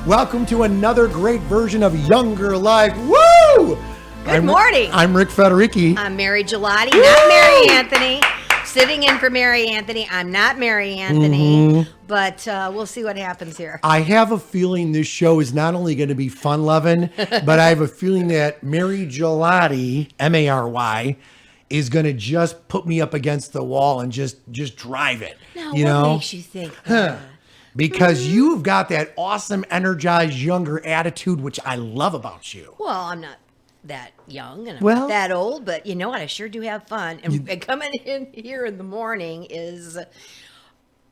Welcome to another great version of Younger Life. Woo! Good morning. I'm Rick Federici. I'm Mary Gelati, not Mary Anthony. Sitting in for Mary Anthony. I'm not Mary Anthony, but we'll see what happens here. I have a feeling this show is not only going to be fun-loving, but I have a feeling that Mary Gelati, M-A-R-Y, is going to just put me up against the wall and just drive it. Now, you what know? makes you think that? Because you've got that awesome, energized, younger attitude, which I love about you. Well, I'm not that young and I'm Well- not that old, but you know what? I sure do have fun. And coming in here in the morning is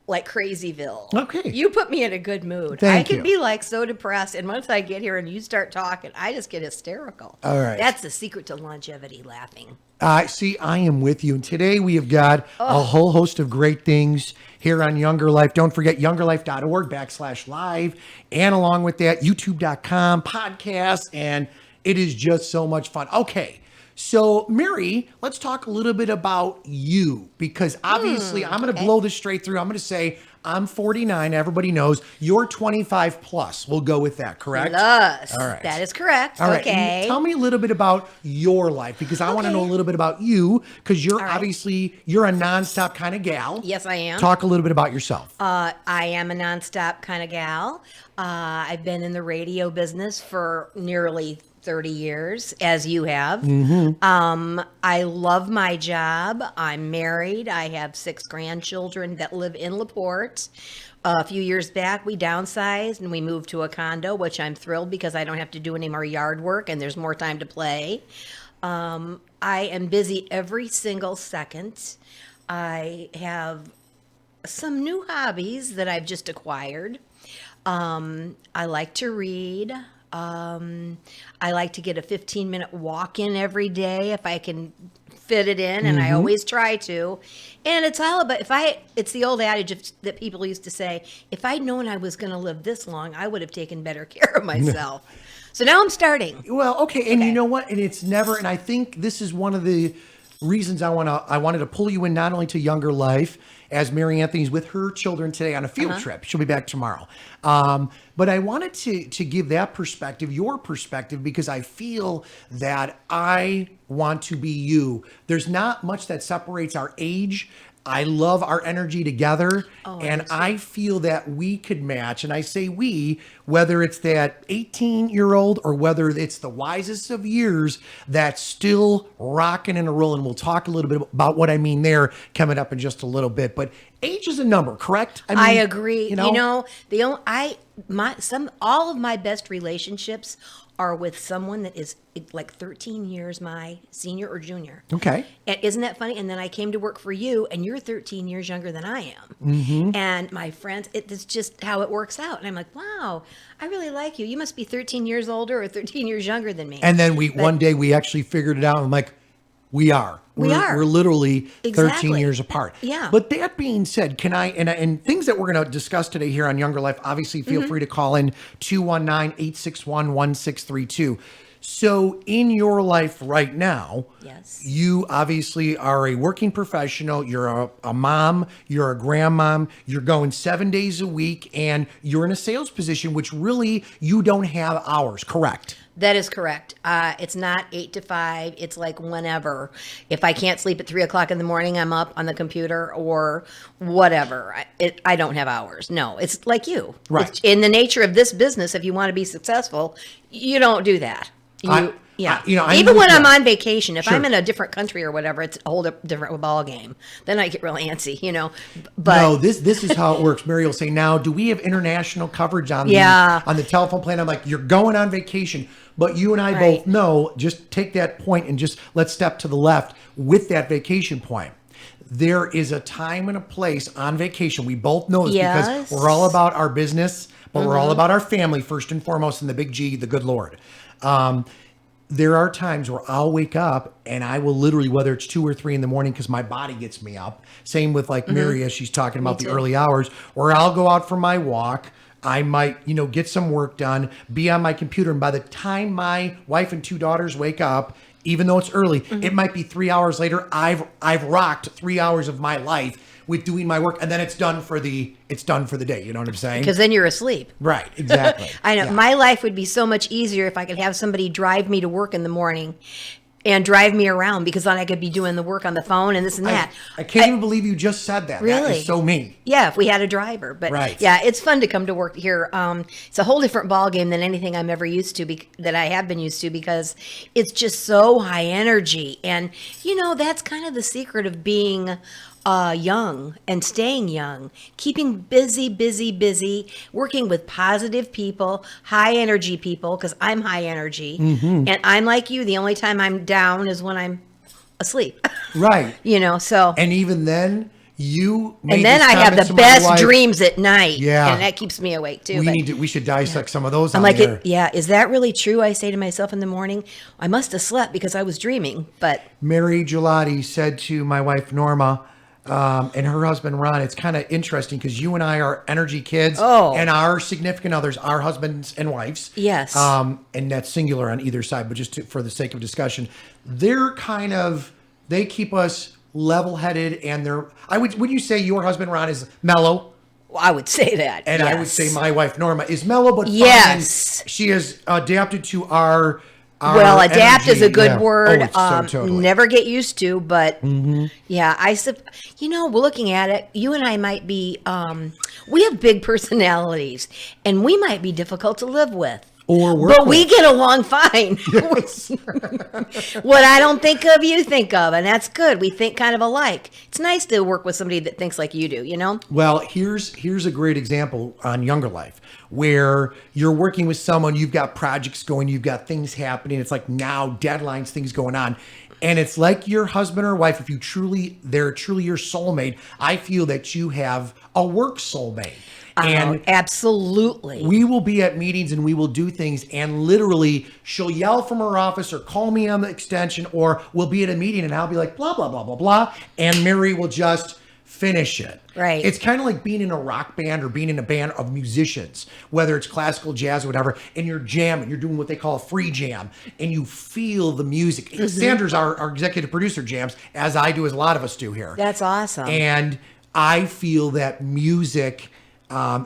like Crazyville. Okay. You put me in a good mood. Thank I can you. be like so depressed. And once I get here and you start talking, I just get hysterical. All right. That's the secret to longevity, laughing. See, I am with you. And today we have got a whole host of great things here on Younger Life. Don't forget YoungerLife.org/live. And along with that, YouTube.com, podcasts, and it is just so much fun. Okay. So, Mary, let's talk a little bit about you, because obviously I'm going to blow this straight through. I'm going to say I'm 49. Everybody knows you're 25 plus. We'll go with that, correct? Plus. All right. That is correct. All right. Okay. And tell me a little bit about your life, because I want to know a little bit about you, because you're obviously, you're a nonstop kind of gal. Yes, I am. Talk a little bit about yourself. I am a nonstop kind of gal. I've been in the radio business for nearly 30 years, as you have. I love my job. I'm married. I have 6 grandchildren that live in LaPorte. A few years back, we downsized and we moved to a condo, which I'm thrilled because I don't have to do any more yard work and there's more time to play. I am busy every single second. I have some new hobbies that I've just acquired. I like to read. I like to get a 15-minute walk in every day if I can fit it in, and I always try to. And it's all about, it's the old adage that people used to say, if I'd known I was going to live this long, I would have taken better care of myself. So now I'm starting. Well, okay. And you know what? And it's never, and I think this is one of the reasons I wanted to pull you in, not only to Younger Life, as Mary Anthony's with her children today on a field trip. She'll be back tomorrow. But I wanted to give that perspective, your perspective, because I feel that I want to be you. There's not much that separates our age. I love our energy together, and I feel that we could match. And I say we, whether it's that 18-year-old or whether it's the wisest of years that's still rocking and rolling. We'll talk a little bit about what I mean there coming up in just a little bit. But age is a number, correct? I mean, I agree. You know, all of my best relationships are with someone that is like 13 years my senior or junior. Okay. And isn't that funny? And then I came to work for you, and you're 13 years younger than I am. And my friends, it's just how it works out. And I'm like, wow, I really like you. You must be 13 years older or 13 years younger than me. And then one day we actually figured it out. I'm like, we are. We're literally 13 years apart. Yeah. But that being said, can I, and things that we're going to discuss today here on Younger Life, obviously feel free to call in 219-861-1632. So in your life right now, yes, you obviously are a working professional. You're a mom, you're a grandmom, you're going 7 days a week, and you're in a sales position, which really you don't have hours, correct? that is correct. It's not 8 to 5. It's like whenever. If I can't sleep at 3 o'clock in the morning, I'm up on the computer or whatever. I don't have hours. No, it's like you. Right. It's in the nature of this business, if you want to be successful, you don't do that. Even when I'm on vacation, if I'm in a different country or whatever, it's a whole different ball game. Then I get real antsy, But no, this is how it works. Mary will say, "Now, do we have international coverage on the telephone plan?" I'm like, "You're going on vacation." But you and I both know, just take that point and just let's step to the left with that vacation point. There is a time and a place on vacation. We both know this because we're all about our business, but we're all about our family first and foremost, and the big G, the good Lord. There are times where I'll wake up and I will literally, whether it's 2 or 3 in the morning, because my body gets me up. Same with like Mary, as she's talking about the early hours, or I'll go out for my walk. I might, get some work done, be on my computer. And by the time my wife and 2 daughters wake up, even though it's early, it might be 3 hours later. I've rocked 3 hours of my life with doing my work, and then it's done for the day. You know what I'm saying? Because then you're asleep. Right, exactly. I know. Yeah. My life would be so much easier if I could have somebody drive me to work in the morning and drive me around, because then I could be doing the work on the phone and this and that. I can't even believe you just said that. That Really? is so me. Yeah, if we had a driver. But Right. yeah, it's fun to come to work here. It's a whole different ball game than anything I'm ever used to, that I have been used to, because it's just so high energy. And, that's kind of the secret of being young and staying young, keeping busy, working with positive people, high energy people, because I'm high energy. And I'm like you, the only time I'm down is when I'm asleep. Right. So. And even then, you made And then this I have comment the to my best wife. dreams at night. Yeah. And that keeps me awake too. We should dissect some of those I'm on like, here. is that really true? I say to myself in the morning, I must have slept because I was dreaming. But Mary Gelati said to my wife Norma and her husband Ron, it's kind of interesting because you and I are energy kids, and our significant others are husbands and wives. Yes. And that's singular on either side, but just for the sake of discussion, they keep us level-headed, and would you say your husband Ron is mellow? I would say that. And yes. I would say my wife Norma is mellow, but fun, yes, and she has adapted to our well, adapt energy. is a good Yeah. word. So totally. Never get used to, but yeah, we're looking at it. You and I might be, we have big personalities, and we might be difficult to live with. Or work but we with. get along fine. Yes. What I don't think of, you think of, and that's good. We think kind of alike. It's nice to work with somebody that thinks like you do, Well, here's a great example on Younger Life, where you're working with someone, you've got projects going, you've got things happening. It's like now deadlines, things going on. And it's like your husband or wife, if they're truly your soulmate, I feel that you have a work soulmate. And absolutely. we will be at meetings and we will do things, and literally she'll yell from her office or call me on the extension, or we'll be at a meeting and I'll be like, blah, blah, blah, blah, blah. And Mary will just finish it. Right. It's kind of like being in a rock band or being in a band of musicians, whether it's classical, jazz, or whatever, and you're jamming, you're doing what they call a free jam, and you feel the music. Sandra's our executive producer jams, as I do, as a lot of us do here. That's awesome. And I feel that music,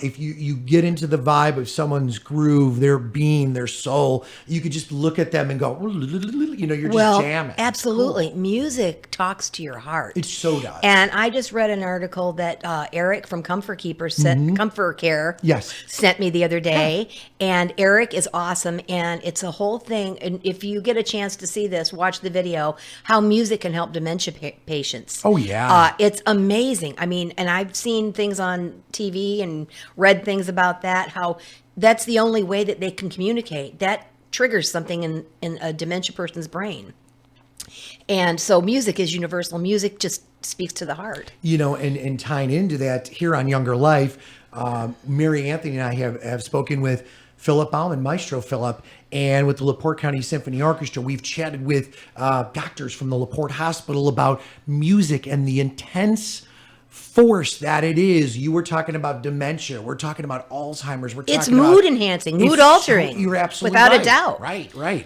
if you get into the vibe of someone's groove, their being, their soul, you could just look at them and go, you're just jamming. Absolutely. Cool. Music talks to your heart. It so does. And I just read an article that Eric from Comfort Keeper Comfort Care sent me the other day. Yeah. And Eric is awesome. And it's a whole thing. And if you get a chance to see this, watch the video, how music can help dementia patients. Oh, yeah. It's amazing. I mean, and I've seen things on TV and read things about that, how that's the only way that they can communicate. That triggers something in a dementia person's brain. And so music is universal. Music just speaks to the heart. And tying into that, here on Younger Life, Mary Anthony and I have spoken with Philip Bauman, Maestro Philip, and with the LaPorte County Symphony Orchestra. We've chatted with doctors from the LaPorte Hospital about music and the intense force that it is. You were talking about dementia. We're talking about Alzheimer's. It's mood enhancing, mood altering. You're absolutely without right. a doubt. Right.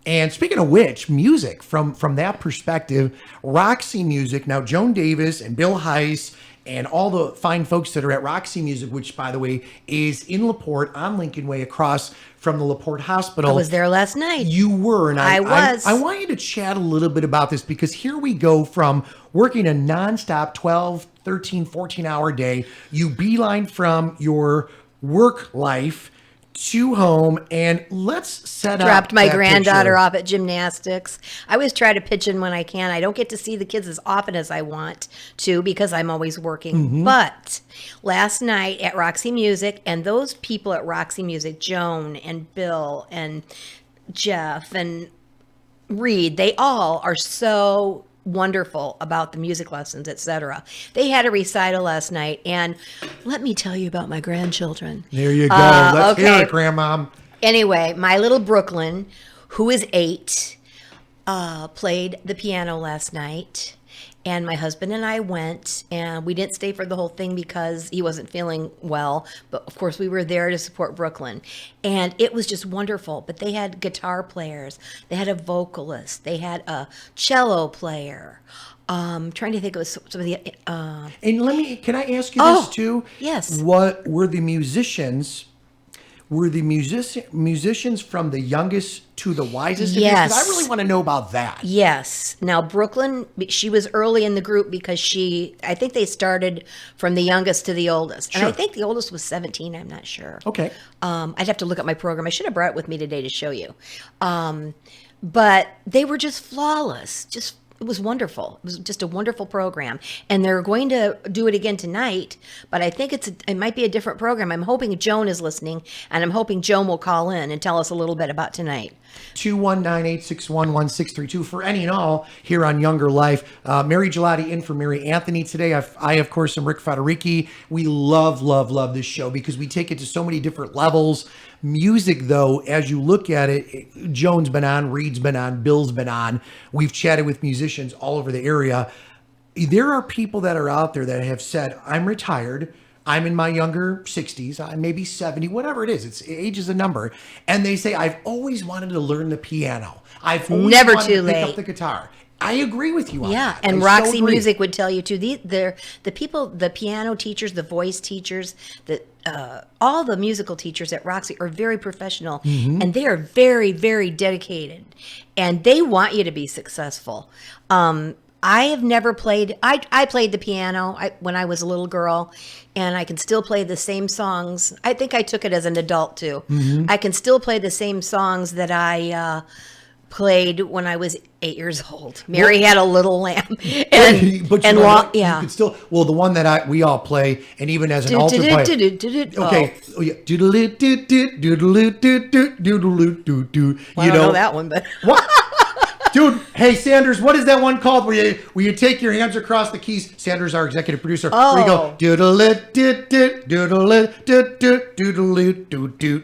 And speaking of which, music from that perspective, Roxy Music. Now, Joan Davis and Bill Heiss and all the fine folks that are at Roxy Music, which, by the way, is in LaPorte on Lincoln Way across from the LaPorte Hospital. I was there last night. You were. And I was. I want you to chat a little bit about this, because here we go from working a nonstop 12, 13, 14-hour day. You beeline from your work life to home, and let's set up. Dropped my that granddaughter picture. off at gymnastics. I always try to pitch in when I can. I don't get to see the kids as often as I want to because I'm always working. But last night at Roxy Music, and those people at Roxy Music, Joan and Bill and Jeff and Reed, they all are so wonderful about the music lessons, etc. They had a recital last night, and let me tell you about my grandchildren. There you go. Let's hear okay. it, Grandma. Anyway, my little Brooklyn, who is 8, played the piano last night, And my husband and I went, and we didn't stay for the whole thing because he wasn't feeling well. But of course, we were there to support Brooklyn. And it was just wonderful. But they had guitar players, they had a vocalist, they had a cello player. Trying to think of some of the. And can I ask you this too? Yes. What were the musicians? Were the musicians from the youngest to the wisest? Yes. Because I really want to know about that. Yes. Now, Brooklyn, she was early in the group because I think they started from the youngest to the oldest. And Sure. I think the oldest was 17, I'm not sure. Okay. I'd have to look at my program. I should have brought it with me today to show you. But they were just flawless. It was wonderful. It was just a wonderful program. And they're going to do it again tonight, but I think it might be a different program. I'm hoping Joan is listening, and I'm hoping Joan will call in and tell us a little bit about tonight. 219-861-1632 for any and all here on Younger Life. Mary Gelati in for Mary Anthony today. I of course, am Rick Federici. We love this show because we take it to so many different levels. Music, though, as you look at it, Joan's been on, Reed's been on, Bill's been on. We've chatted with musicians all over the area. There are people that are out there that have said, I'm retired. I'm in my younger 60s. I may be 70, whatever it is. Age is a number. And they say, I've always wanted to learn the piano. I've always Never wanted too to pick late. up the guitar. I agree with you on that. And I so Roxy agree. Music would tell you too. The people, the piano teachers, the voice teachers, all the musical teachers at Roxy are very professional, and they are very, very dedicated, and they want you to be successful. I have never played. I played the piano when I was a little girl, and I can still play the same songs. I think I took it as an adult too. I can still play the same songs that I played when I was 8 years old. Mary had a little lamb, and but and you know lo- what? yeah. You could still, well, the one that we all play, and even as an altar player. Okay. Oh, yeah. Doodle-oo-doo-doo-doo-doo-doo-doo-doo-doo. I don't know that one, but What? Dude, hey, Sanders, what is that one called where you take your hands across the keys? Sanders, our executive producer. Where you go, doodle-oo-doo-doo-doo-doo-doo-doo-doo.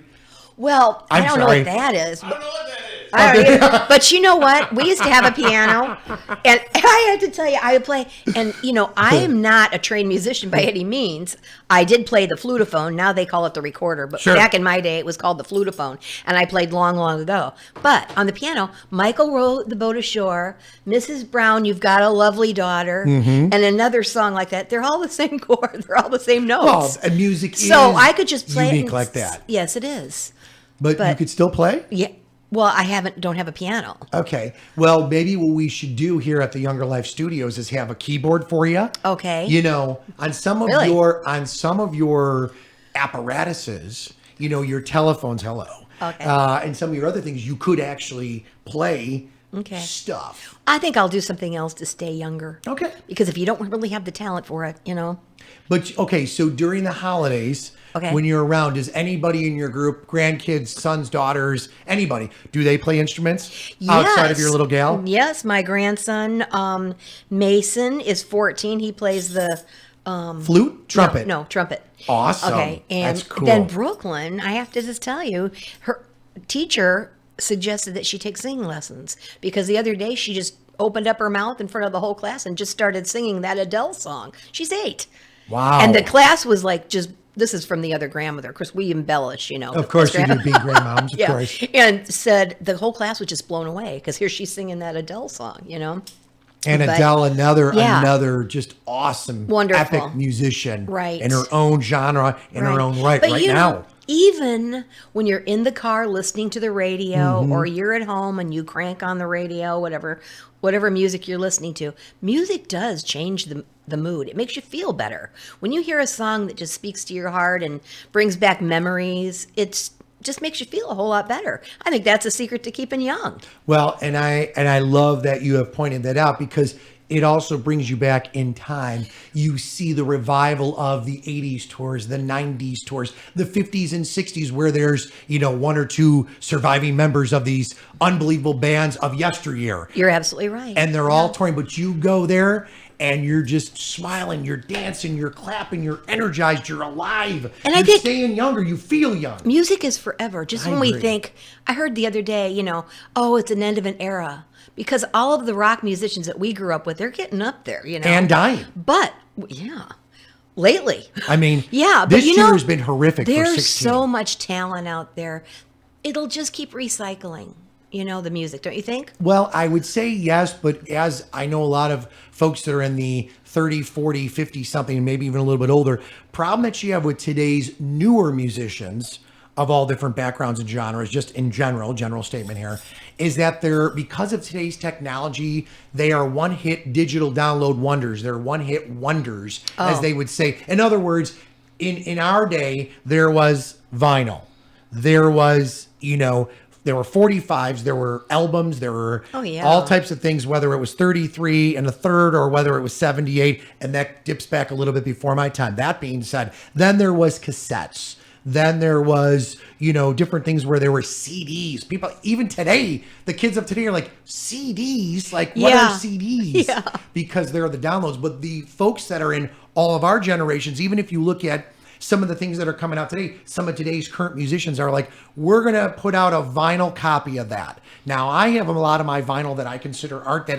well, I I'm don't know sorry. what that is. I don't know what that is. I don't either. But you know what? We used to have a piano, and I had to tell you, I would play. And I am not a trained musician by any means. I did play the flutophone. Now they call it the recorder, but Sure. back in my day, it was called the flutophone, and I played long, long ago. But on the piano, Michael wrote "The Boat Ashore," Mrs. Brown, "You've Got a Lovely Daughter," and another song like that. They're all the same chord. They're all the same Well, notes. and music So is I could just play it unique and like that. Yes, it is. But you but- could still play? Yeah. Well, I don't have a piano. Okay. Well, maybe what we should do here at the Younger Life Studios is have a keyboard for you. Okay. On some of Really? your apparatuses, your telephones, hello. Okay. And some of your other things, you could actually play Okay. stuff. I think I'll do something else to stay younger. Okay. Because if you don't really have the talent for it, But okay, so during the holidays, Okay. when you're around, does anybody in your group, grandkids, sons, daughters, anybody, do they play instruments outside of your little gal? Yes, my grandson Mason is 14. He plays the Flute, trumpet. No, trumpet. Awesome. Okay, and That's cool. then Brooklyn, I have to just tell you, her teacher suggested that she take singing lessons because the other day she just opened up her mouth in front of the whole class and just started singing that Adele song. She's 8. Wow. And the class was like this is from the other grandmother. Of course, we embellish, Of course you do, being grandmoms, of Yeah. course. And said the whole class was just blown away because here she's singing that Adele song, And But- Adele, Yeah. another just awesome, Wonderful. epic musician, Right. in her own genre, in her own right, But right now. Even when you're in the car listening to the radio Mm-hmm. or you're at home and you crank on the radio, whatever music you're listening to, music does change the mood. It makes you feel better. When you hear a song that just speaks to your heart and brings back memories, it's just makes you feel a whole lot better. I think that's a secret to keeping young. Well, and I love that you have pointed that out because it also brings you back in time. You see the revival of the 80s tours, the 90s tours, the 50s and 60s, where there's, one or two surviving members of these unbelievable bands of yesteryear. You're absolutely right. And they're all touring, but you go there and you're just smiling, you're dancing, you're clapping, you're energized, you're alive. And you're I think- staying younger, you feel young. Music is forever. Just I when we agree. think, I heard the other day, oh, it's an end of an era. because all of the rock musicians that we grew up with, they're getting up there, And dying. But yeah, lately. I mean, Yeah, but this year has been horrific for there's 16. so much talent out there. It'll just keep recycling, the music, don't you think? Well, I would say yes, but as I know a lot of folks that are in the 30, 40, 50 something, maybe even a little bit older, problem that you have with today's newer musicians of all different backgrounds and genres, just in general statement here, is that because of today's technology, they are one-hit digital download wonders. They're one-hit wonders, as they would say. In other words, in our day, there was vinyl. There was, there were 45s, there were albums, there were all types of things, whether it was 33 and a third or whether it was 78, and that dips back a little bit before my time. That being said, then there was cassettes. Then there was, different things where there were CDs. People, even today, the kids of today are like, CDs? Like, what are CDs? Yeah. Because they're the downloads. But the folks that are in all of our generations, even if you look at some of the things that are coming out today, some of today's current musicians are like, we're going to put out a vinyl copy of that. Now, I have a lot of my vinyl that I consider art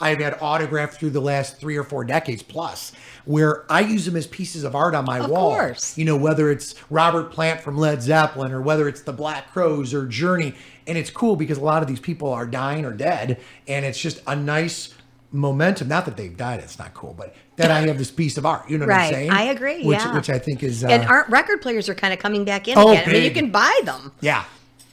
I've had autographed through the last 3 or 4 decades plus, where I use them as pieces of art on my wall. Of course. Whether it's Robert Plant from Led Zeppelin or whether it's the Black Crowes or Journey. And it's cool because a lot of these people are dying or dead. And it's just a nice momentum. Not that they've died, it's not cool, but that I have this piece of art. You know what I'm saying? I agree. Which I think is. And art record players are kind of coming back in again. I mean, you can buy them. Yeah.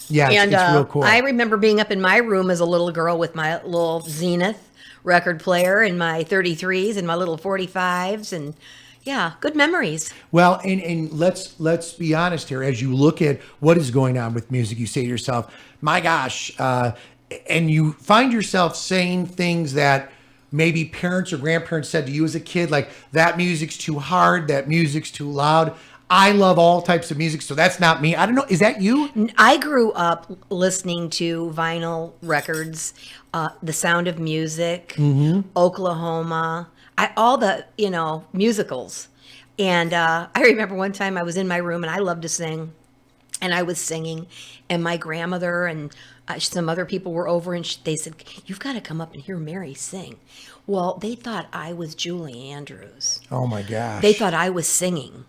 Yeah, it's real cool. I remember being up in my room as a little girl with my little Zenith record player and my 33s and my little 45s, and good memories. Well, and let's be honest here. As you look at what is going on with music, you say to yourself, my gosh, and you find yourself saying things that maybe parents or grandparents said to you as a kid, like, that music's too hard, that music's too loud. I love all types of music, so that's not me. I don't know. Is that you? I grew up listening to vinyl records, The Sound of Music, Oklahoma, all the, musicals. And I remember one time I was in my room and I loved to sing. And I was singing, and my grandmother and some other people were over, and they said, "You've got to come up and hear Mary sing." Well, they thought I was Julie Andrews. Oh, my gosh. They thought I was singing.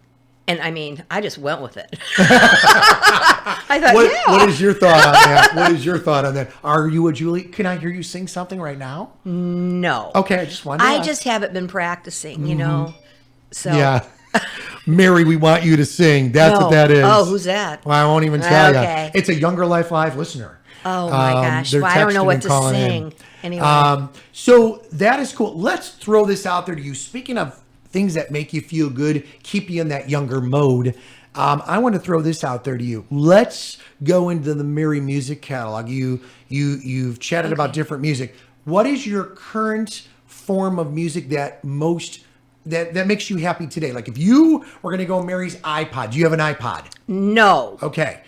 And I mean, I just went with it. I thought, What is your thought on that? What is your thought on that? Are you a Julie? Can I hear you sing something right now? No. Okay, I just wanted to ask. just haven't been practicing, So yeah. Mary, we want you to sing. That's what that is. Oh, who's that? Well, I won't even tell Okay. you. It's a YoungerLife Live listener. Oh my gosh. They're Well, I don't know texting what and to calling sing. in. Anyway. So that is cool. Let's throw this out there to you. Speaking of things that make you feel good, keep you in that younger mode, I want to throw this out there to you. Let's go into the Mary music catalog. You've chatted about different music. What is your current form of music that makes you happy today? Like, if you were going to go Mary's iPod, do you have an iPod? No. Okay,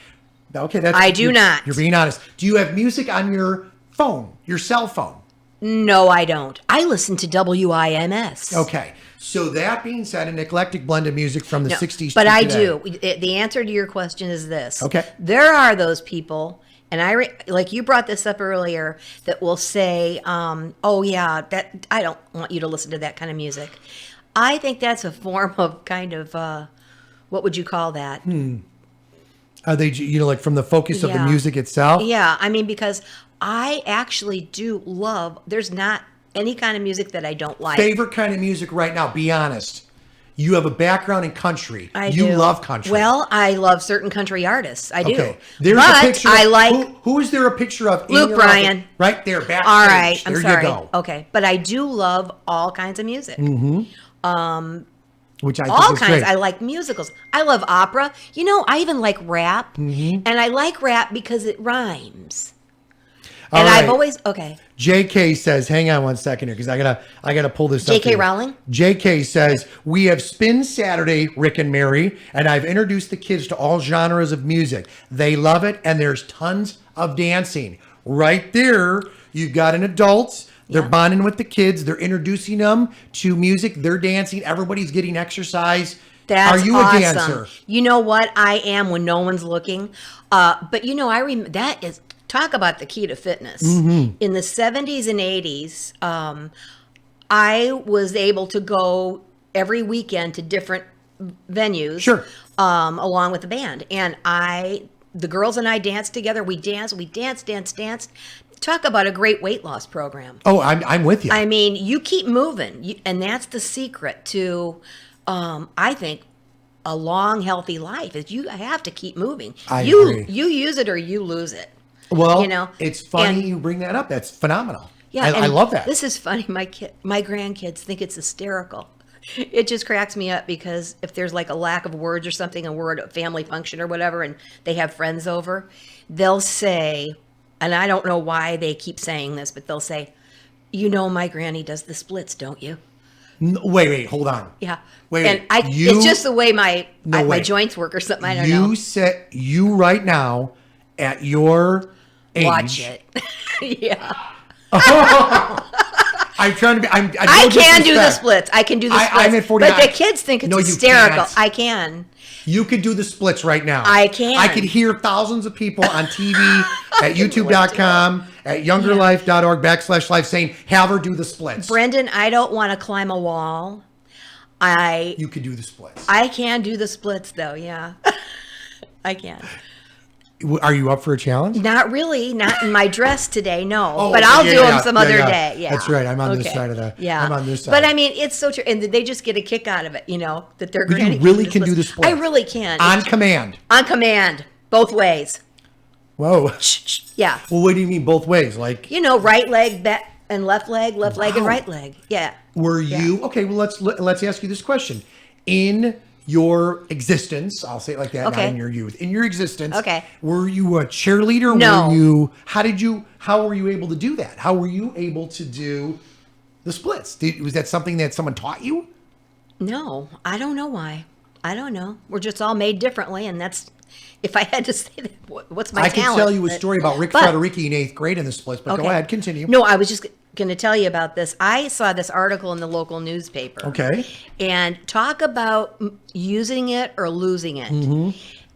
I do not. You're being honest. Do you have music on your phone, your cell phone? No, I don't. I listen to WIMS. Okay. So that being said, an eclectic blend of music from the 60s But to I today. do. The answer to your question is this. Okay. There are those people, and like you brought this up earlier, that will say, oh yeah, that I don't want you to listen to that kind of music. I think that's a form of kind of, what would you call that? Are they, like from the focus of the music itself? Yeah. I mean, because I actually do love, there's not any kind of music that I don't like. Favorite kind of music right now, be honest. You have a background in country. I You do. love country. Well, I love certain country artists. I do. Okay. There's but a picture I like who is there a picture of? in Luke your Bryan. office? Right there, backstage. All right, I'm there sorry. you go. Okay, but I do love all kinds of music. Which I All think is kinds. great. I like musicals. I love opera. I even like rap, and I like rap because it rhymes. All And right. I've always okay. JK says, hang on one second here, because I gotta pull this up. J.K. here. Rowling? JK says, we have Spin Saturday, Rick and Mary, and I've introduced the kids to all genres of music. They love it, and there's tons of dancing. Right there, you've got an adult. They're bonding with the kids. They're introducing them to music. They're dancing. Everybody's getting exercise. That's Are you awesome. a dancer? You know what? I am when no one's looking. But I remember that is talk about the key to fitness. Mm-hmm. In the 70s and 80s, I was able to go every weekend to different venues, Sure. Along with the band. And the girls and I danced together. We danced. Talk about a great weight loss program. Oh, I'm with you. I mean, you keep moving, and that's the secret to, I think, a long, healthy life. Is you have to keep moving. I agree. You use it or you lose it. Well, you know, it's funny and- you bring that up. That's phenomenal. Yeah, I and love that. This is funny. My grandkids think it's hysterical. It just cracks me up because if there's like a lack of words or something, a word, a family function or whatever, and they have friends over, they'll say, and I don't know why they keep saying this, but they'll say, my granny does the splits, don't you? Wait, hold on. Yeah. Wait, and you- it's just the way my wait. joints work or something. I don't know. You said you right now at your age. Watch it. Yeah. I'm trying to be. I can do the splits. I can do the splits. I'm at 49. But the kids think it's No, you hysterical. can't. I can. You could do the splits right now. I can. I could hear thousands of people on TV, at youtube.com, at YoungerLife.org/life saying, have her do the splits. Brendan, I don't want to climb a wall. You could do the splits. I can do the splits though, yeah. I can. Are you up for a challenge? Not really, not in my dress today, no. Oh, but I'll yeah, do yeah, them some yeah, other yeah. day. Yeah, That's right. I'm on this Okay. side of the. Yeah, I'm on this side. But I mean, it's so true, and they just get a kick out of it. That they're. But you granny really can do the splits. I really can. On command. On command, both ways. Whoa. Yeah. Well, what do you mean both ways? Like, Right leg, back, and left leg and Wow. right leg. Yeah. were you okay? Well, let's ask you this question. In your existence, I'll say it like that, Okay. not in your youth. In your existence, Okay. were you a cheerleader? No. Were you? How were you able to do that? How were you able to do the splits? Was that something that someone taught you? No, I don't know why. I don't know. We're just all made differently, and that's. If I had to say that, what's my I talent? can tell you a story about Rick But- Federici in 8th grade in the splits, but go Okay. ahead, continue. No, I was just going to tell you about this. I saw this article in the local newspaper. Okay. And talk about using it or losing it. Mm-hmm.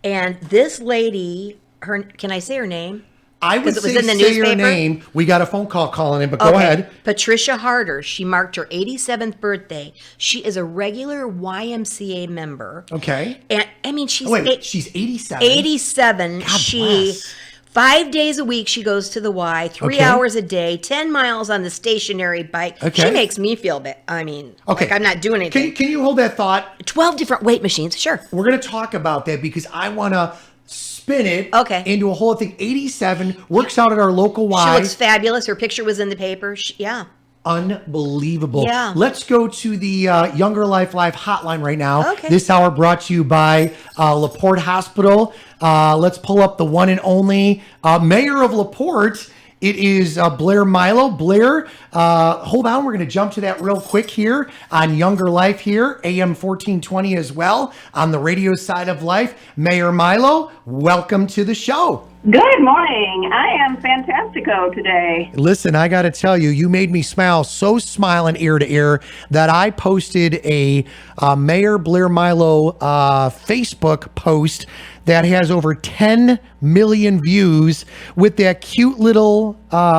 And this lady, can I say her name? I would 'Cause it was say in the say your newspaper? name. We got a phone call calling in, but go Okay. ahead. Patricia Harder. She marked her 87th birthday. She is a regular YMCA member. Okay. And I mean, she's Oh, wait, she's 87. 87. God She bless. 5 days a week she goes to the Y, 3 Okay. hours a day, 10 miles on the stationary bike. Okay. She makes me feel bad. I mean, Okay. like I'm not doing anything. Can you hold that thought? 12 different weight machines. Sure. We're going to talk about that because I want to spin it Okay. into a whole thing. 87 works out at our local She Y. looks fabulous. Her picture was in the paper. Yeah. Unbelievable. Yeah. Let's go to the Younger Life Live hotline right now. Okay. This hour brought to you by LaPorte Hospital. Let's pull up the one and only mayor of LaPorte. It is Blair Milo. Blair, hold on. We're going to jump to that real quick here on Younger Life here, AM 1420 as well, on the radio side of life. Mayor Milo, welcome to the show. Good morning. I am fantastico today. Listen, I got to tell you, you made me smile, so smiling ear to ear, that I posted a Mayor Blair Milo Facebook post that has over 10 million views with that cute little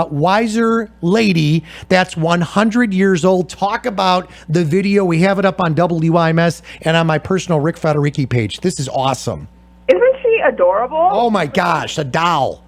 wiser lady that's 100 years old. Talk about the video. We have it up on WIMS and on my personal Rick Federici page. This is awesome. Isn't she adorable? Oh my gosh, a doll.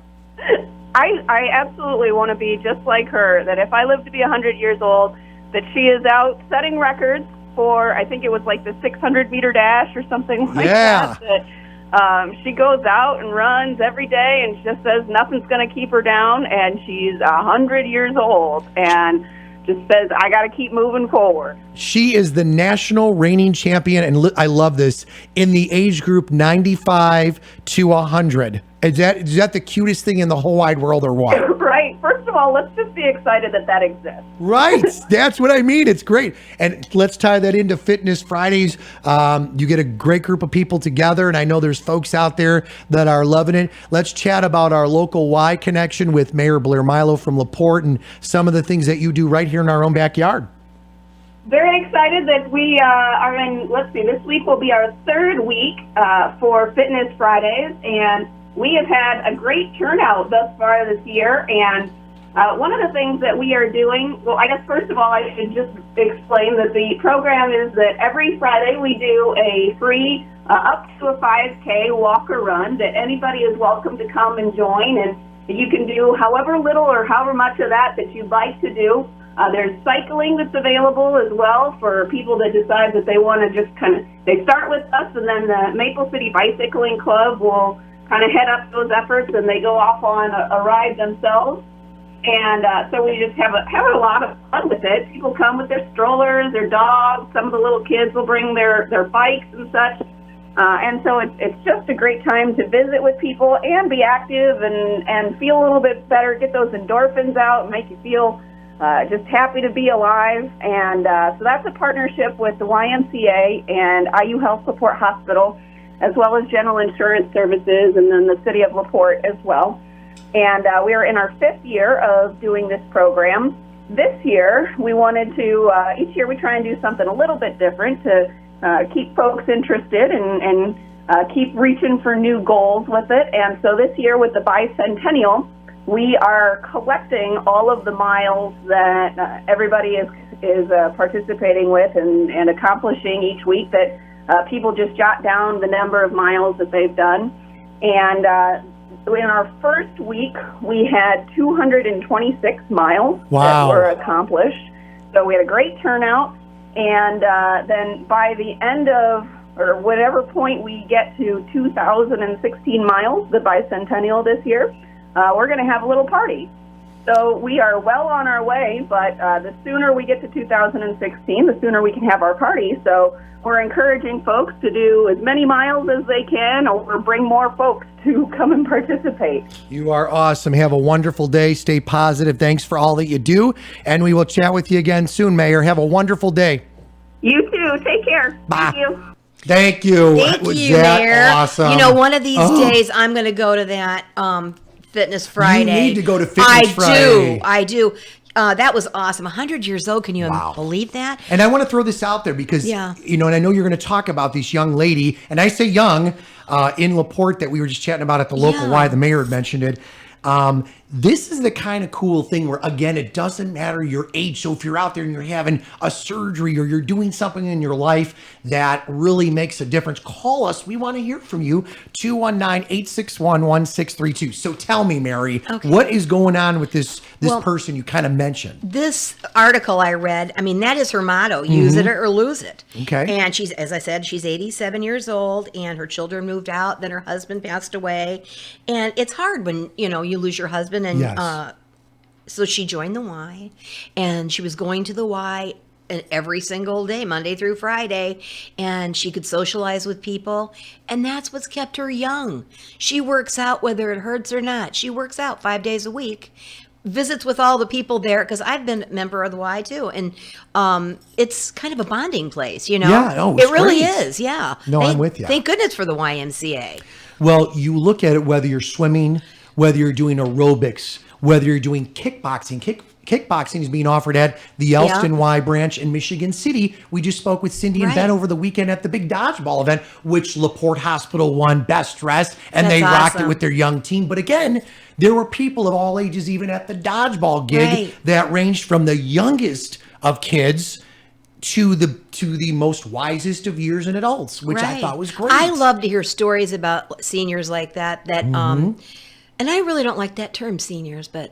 I absolutely want to be just like her, that if I live to be 100 years old, that she is out setting records for, I think it was like the 600-meter dash or something like Yeah. that. She goes out and runs every day and just says nothing's going to keep her down, and she's 100 years old and just says, I got to keep moving forward. She is the national reigning champion, and I love this, in the age group 95 to 100. Is that the cutest thing in the whole wide world, or what? Right. First of all, let's just be excited that that exists. Right. That's what I mean. It's great. And let's tie that into Fitness Fridays. You get a great group of people together, and I know there's folks out there that are loving it. Let's chat about our local Y connection with Mayor Blair Milo from LaPorte and some of the things that you do right here in our own backyard. Very excited that we are in, let's see, this week will be our third week for Fitness Fridays, and we have had a great turnout thus far this year. And one of the things that we are doing, well, I guess first of all, I should just explain that the program is that every Friday we do a free up to a 5K walk or run that anybody is welcome to come and join. And you can do however little or however much of that you'd like to do. There's cycling that's available as well for people that decide that they want to just they start with us, and then the Maple City Bicycling Club will kind of head up those efforts, and they go off on a ride themselves. And so we just have a lot of fun with it. People come with their strollers, their dogs. Some of the little kids will bring their bikes and such. And so it's just a great time to visit with people and be active and feel a little bit better, get those endorphins out, make you feel just happy to be alive. And so that's a partnership with the YMCA and IU Health Support Hospital, as well as General Insurance Services, and then the City of LaPorte as well. And we are in our 5th year of doing this program. This year, we wanted to, each year we try and do something a little bit different to keep folks interested and keep reaching for new goals with it. And so this year with the bicentennial, we are collecting all of the miles that everybody is participating with and accomplishing each week, that people just jot down the number of miles that they've done. And in our first week, we had 226 miles that were accomplished. So we had a great turnout. And then by the end of, or whatever point we get to 2,016 miles, the bicentennial this year, we're going to have a little party. So we are well on our way, but the sooner we get to 2016, the sooner we can have our party. So we're encouraging folks to do as many miles as they can, or bring more folks to come and participate. You are awesome. Have a wonderful day. Stay positive. Thanks for all that you do. And we will chat with you again soon, Mayor. Have a wonderful day. You too. Take care. Bye. Thank you. Thank you. Thank Was you, that Mayor. awesome? You know, one of these days I'm going to go to that Fitness Friday. You need to go to Fitness Friday. I do. That was awesome. 100 years old. Can you believe that? And I want to throw this out there because, you know, and I know you're going to talk about this young lady, and I say young, in LaPorte that we were just chatting about at the local Y, the mayor had mentioned it. This is the kind of cool thing where, again, it doesn't matter your age. So if you're out there and you're having a surgery or you're doing something in your life that really makes a difference, call us. We want to hear from you. 219-861-1632. So tell me, Mary, what is going on with this person you kind of mentioned? This article I read, I mean, that is her motto, use it or lose it. Okay. And she's, as I said, she's 87 years old, and her children moved out, then her husband passed away. And it's hard when, you know, you lose your husband. And so she joined the Y, and she was going to the Y every single day, Monday through Friday, and she could socialize with people, and that's what's kept her young. She works out whether it hurts or not. She works out 5 days a week, visits with all the people there, because I've been a member of the Y too, and it's kind of a bonding place, you know? Yeah, no, it really great. is, yeah. No, I'm with you. Thank goodness for the YMCA. Well, you look at it, whether you're swimming, whether you're doing aerobics, whether you're doing kickboxing. Kickboxing is being offered at the Elston Y branch in Michigan City. We just spoke with Cindy and Ben over the weekend at the big dodgeball event, which LaPorte Hospital won Best Dressed, and they rocked it with their young team. But again, there were people of all ages, even at the dodgeball gig, that ranged from the youngest of kids to the most wisest of years and adults, which I thought was great. I love to hear stories about seniors like that. And I really don't like that term, seniors, but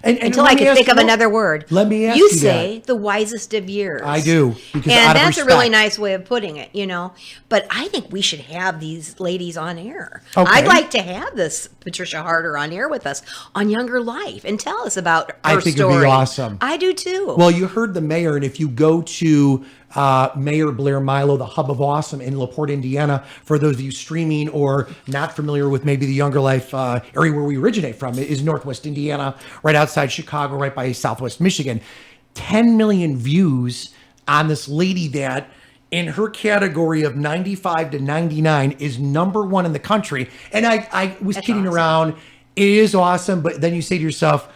until I can think of another word. Let me ask you say the wisest of years. I do. Because and that's a really nice way of putting it, you know. But I think we should have these ladies on air. Okay. I'd like to have this Patricia Harder on air with us on Younger Life and tell us about her story. I think it'd be awesome. I do too. Well, you heard the mayor, and if you go to Mayor Blair Milo, the Hub of Awesome in LaPorte, Indiana, for those of you streaming or not familiar with maybe the Younger Life area where we originate from, it is Northwest Indiana, right outside Chicago, right by Southwest Michigan. 10 million views on this lady that in her category of 95 to 99 is #1 in the country. And I was kidding around. It is awesome, but then you say to yourself,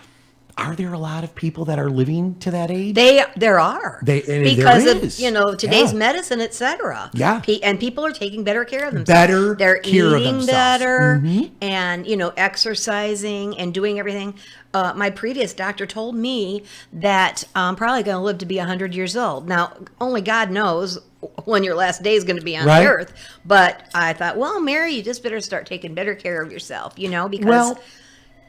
are there a lot of people that are living to that age? There are. And Because there of, is. today's Yeah. medicine, etc. Yeah. And people are taking better care of themselves. Better They're care of eating themselves. Mm-hmm. better and, exercising and doing everything. My previous doctor told me that I'm probably going to live to be 100 years old. Now, only God knows when your last day is going to be on Right. the earth. But I thought, well, Mary, you just better start taking better care of yourself, because... Well,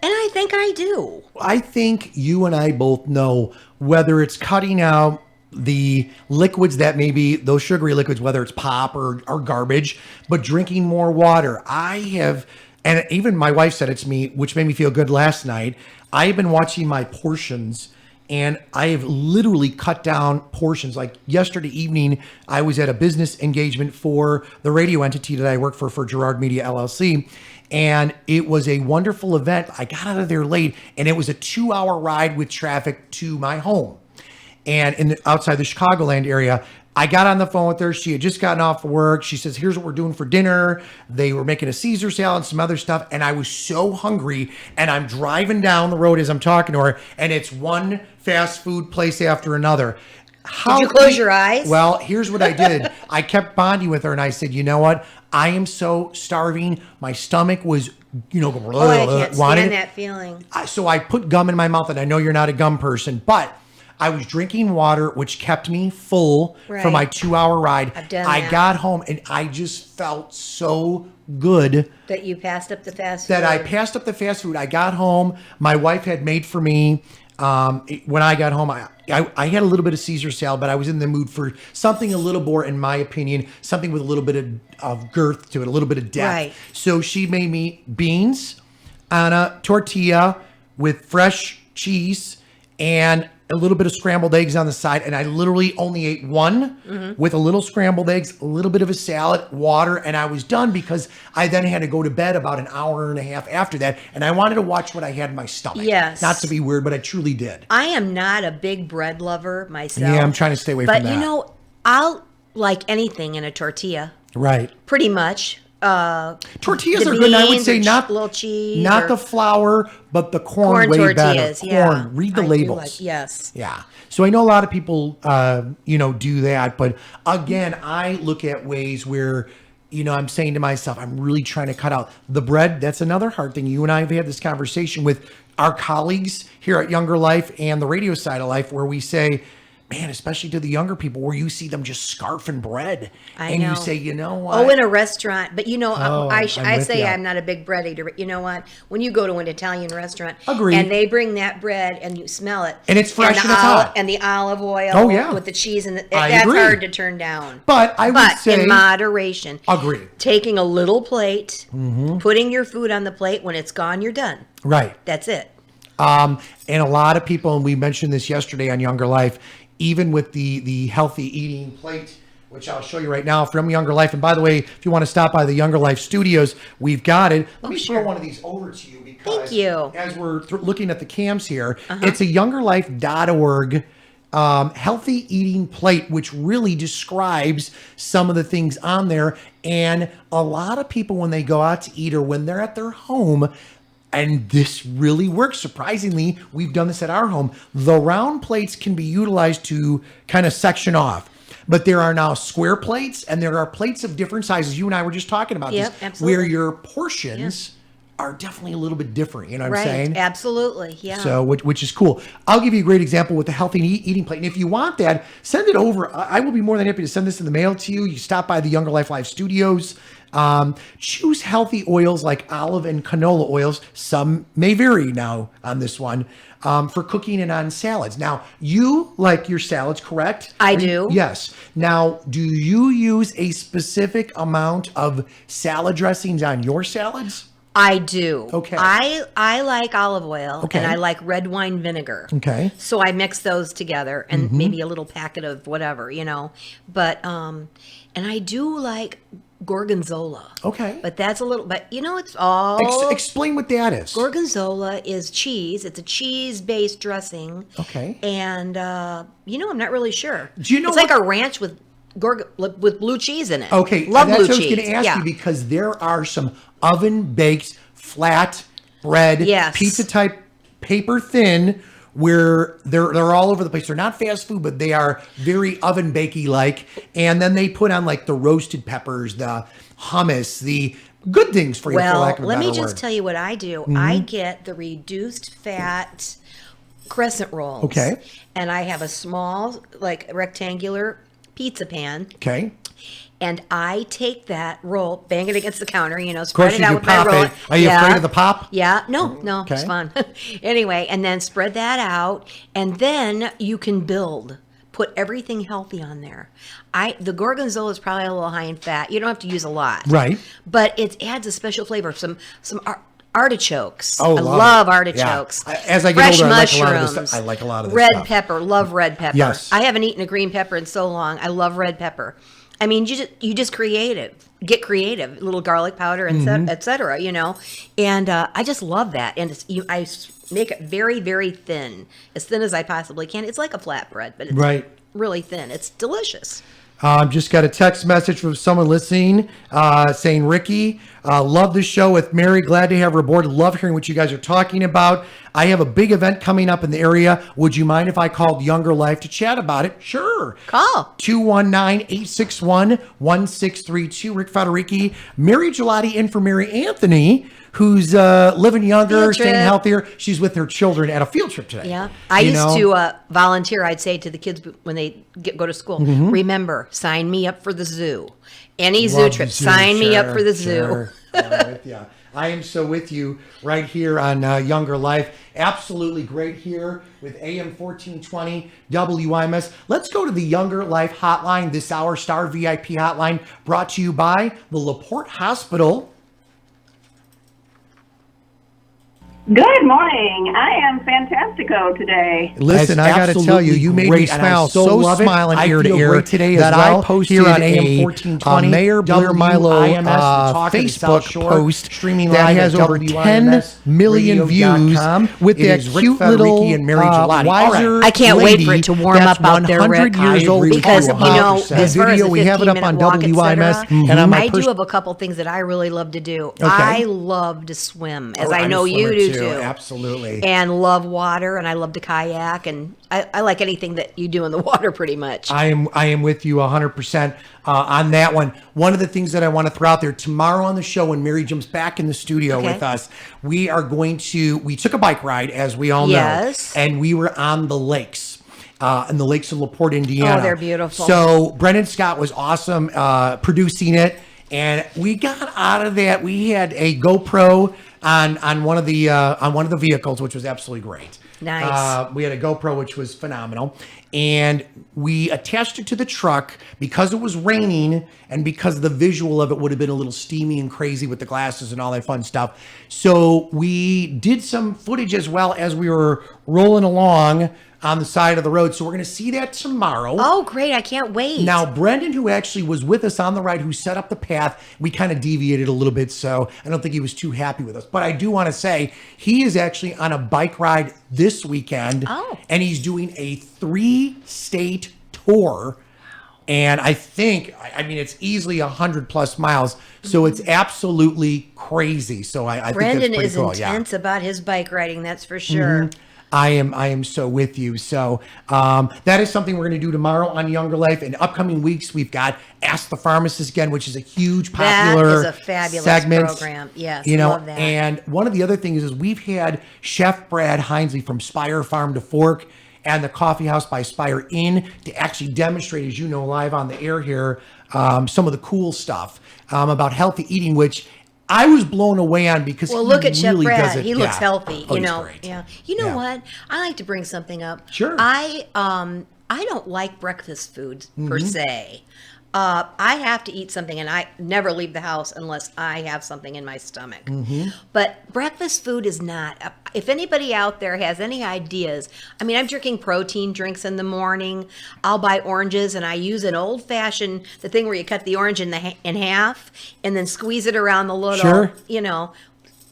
and I think I do. I think you and I both know whether it's cutting out the liquids that maybe those sugary liquids, whether it's pop or garbage, but drinking more water. I have, and even my wife said it to me, which made me feel good last night. I've been watching my portions and I have literally cut down portions. Like yesterday evening, I was at a business engagement for the radio entity that I work for Gerard Media LLC. And it was a wonderful event. I got out of there late and it was a 2-hour ride with traffic to my home. And outside the Chicagoland area, I got on the phone with her. She had just gotten off work. She says, here's what we're doing for dinner. They were making a Caesar salad and some other stuff. And I was so hungry. And I'm driving down the road as I'm talking to her. And it's one fast food place after another. Did you close your eyes? Well, here's what I did. I kept bonding with her and I said, you know what? I am so starving. My stomach was, I can't stand that feeling. So I put gum in my mouth, and I know you're not a gum person, but I was drinking water, which kept me full for Right. my 2-hour ride. I've done I that. got home and I just felt so good That you passed up the fast food. that I passed up the fast food. I got home. My wife had made for me. When I got home, I had a little bit of Caesar salad, but I was in the mood for something a little more, in my opinion, something with a little bit of girth to it, a little bit of depth. Right. So she made me beans on a tortilla with fresh cheese and a little bit of scrambled eggs on the side. And I literally only ate one with a little scrambled eggs, a little bit of a salad, water, and I was done because I then had to go to bed about an hour and a half after that. And I wanted to watch what I had in my stomach. Yes. Not to be weird, but I truly did. I am not a big bread lover myself. Yeah, I'm trying to stay away but from that. But I'll like anything in a tortilla, Right. pretty much. Tortillas the are good. And I would beans say or not little cheese not or the flour, but the corn, corn way tortillas. better. Yeah, Corn. Read the I do labels. like- yes. Yeah. So I know a lot of people, do that. But again, I look at ways where, I'm saying to myself, I'm really trying to cut out the bread. That's another hard thing. You and I have had this conversation with our colleagues here at Younger Life and the radio side of life where we say, man, especially to the younger people, where you see them just scarfing bread. I and know. you say, you know what? Oh, in a restaurant. But I with say ya. I'm not a big bread eater. But you know what? When you go to an Italian restaurant, Agreed. and they bring that bread and you smell it, And it's fresh the and it's hot. and the olive oil, Oh, yeah. with the cheese, and I that's agree. hard to turn down. But I would But say, in moderation. agree. Taking a little plate, Mm-hmm. putting your food on the plate. When it's gone, you're done. Right. That's it. And a lot of people, and we mentioned this yesterday on Younger Life, even with the healthy eating plate, which I'll show you right now from Younger Life. And by the way, if you want to stop by the Younger Life studios, we've got it. Let me throw one of these over to you because Thank you. as we're looking at the cams here, it's a youngerlife.org healthy eating plate, which really describes some of the things on there. And a lot of people, when they go out to eat or when they're at their home, and this really works. Surprisingly, we've done this at our home. The round plates can be utilized to kind of section off. But there are now square plates and there are plates of different sizes. You and I were just talking about Yep, this. absolutely. Where your portions are definitely a little bit different. You know what I'm saying? Right. Absolutely. Yeah. So, which is cool. I'll give you a great example with the healthy eating plate. And if you want that, send it over. I will be more than happy to send this in the mail to you. You stop by the Younger Life Live studios. Choose healthy oils like olive and canola oils. Some may vary now on this one for cooking and on salads. Now, you like your salads, correct? I do. Yes. Now, do you use a specific amount of salad dressings on your salads? I do. Okay. I like olive oil Okay. and I like red wine vinegar. Okay. So I mix those together and maybe a little packet of whatever, But and I do like gorgonzola. Okay. But that's a little it's all Explain what that is. gorgonzola is cheese. It's a cheese-based dressing. Okay. And I'm not really sure. Do you know it's like what- a ranch with with blue cheese in it. Okay, Love that's blue what I was cheese. going to ask yeah. you because there are some oven baked flat bread, Yes. pizza type, paper thin where they're all over the place. They're not fast food, but they are very oven bakey like. And then they put on like the roasted peppers, the hummus, the good things for you, for Well, lack of a let better me just word. tell you what I do. I get the reduced fat crescent rolls. Okay. And I have a small, like rectangular pizza pan. Okay. And I take that roll, bang it against the counter, Of spread course it you out do with my pop roll. it. Are you afraid of the pop? Yeah. No, Okay. it's fun. Anyway, and then spread that out, and then you can build. Put everything healthy on there. The gorgonzola is probably a little high in fat. You don't have to use a lot. Right. But it adds a special flavor. Some artichokes. Oh, I love love it. artichokes. Yeah. As I get Fresh older, I like a lot of mushrooms. this stuff. I like a lot of this red stuff. pepper. Love red pepper. Yes. I haven't eaten a green pepper in so long. I love red pepper. I mean, you just get creative, little garlic powder, and et cetera, and I just love that. And I make it very, very thin, as thin as I possibly can. It's like a flatbread, but it's Right. really thin. It's delicious. Just got a text message from someone listening saying, Ricky, love the show with Mary. Glad to have her aboard. Love hearing what you guys are talking about. I have a big event coming up in the area. Would you mind if I called Younger Life to chat about it? Sure. Call. 219-861-1632. Rick Federici, Mary Gelati in for Mary Anthony, who's living younger, Field trip. staying healthier. She's with her children at a field trip today. Yeah. I used to volunteer. I'd say to the kids when they go to school, remember, sign me up for the zoo. Any zoo Love trip, the zoo. sign me up Sure, for the zoo. sure. I'm with ya. I am so with you right here on Younger Life. Absolutely great here with AM 1420 WIMS. Let's go to the Younger Life hotline this hour, Star VIP hotline, brought to you by the LaPorte Hospital. Good morning. I am fantastico today. Listen, That's I got to tell you, absolutely you made me great, and I smile so so love it. smiling I ear to feel ear great today that as well. I posted Here on AM a 1420 Mayor Blair Milo WIMS, the talk of the South Facebook Shore, post streaming that live has at over 10 WIMS million views radio.com. with It that is Rick cute Federici little and Mary Gelati. All wiser right. I can't wait lady for it to warm that's up out there, 100 Rick. years I old. agree Because, with you know, the as far as video, the we have it up 15-minute on walk, et WIMS, cetera, and on my I do have a couple things that I really love to do. I love to swim, as Oh, I I'm a know you swimmer do too. too. Absolutely. And love water, and I love to kayak, and I like anything that you do in the water pretty much. I am with you 100% on that one. One of the things that I want to throw out there tomorrow on the show when Mary jumps back in the studio Okay. with us, we took a bike ride, as we all know, Yes. and we were on the lakes. In the lakes of LaPorte, Indiana. Oh, they're beautiful. So Brendan Scott was awesome producing it, and we got out of that. We had a GoPro on one of the vehicles, which was absolutely great. Nice. We had a GoPro, which was phenomenal. And we attached it to the truck because it was raining and because the visual of it would have been a little steamy and crazy with the glasses and all that fun stuff. So we did some footage as well as we were rolling along on the side of the road. So we're going to see that tomorrow. Oh, great. I can't wait. Now, Brendan, who actually was with us on the ride, who set up the path, we kind of deviated a little bit, so I don't think he was too happy with us. But I do want to say he is actually on a bike ride this weekend, and he's doing a 3-state tour. And I mean, it's easily 100+ miles, so it's absolutely crazy. So I think Brendan that's is pretty cool. Yeah. intense about his bike riding, that's for sure. I am so with you. So that is something we're going to do tomorrow on Younger Life. In upcoming weeks, we've got Ask the Pharmacist again, which is a huge popular That is a fabulous segment. program. Yes, you know, love that. and one of the other things is we've had Chef Brad Hinesley from Spire Farm to Fork and the Coffee House by Spire in to actually demonstrate, as you know, live on the air here, some of the cool stuff about healthy eating, which I was blown away on because Well, he look at Chef really does Brad. it. He looks Yeah. healthy. Oh, You he's know. great. Yeah. You know Yeah. what? I like to bring something up. Sure. I don't like breakfast foods per se. I have to eat something, and I never leave the house unless I have something in my stomach. But breakfast food is not. If anybody out there has any ideas, I mean, I'm drinking protein drinks in the morning. I'll buy oranges, and I use an old-fashioned, the thing where you cut the orange in half and then squeeze it around the little, Sure.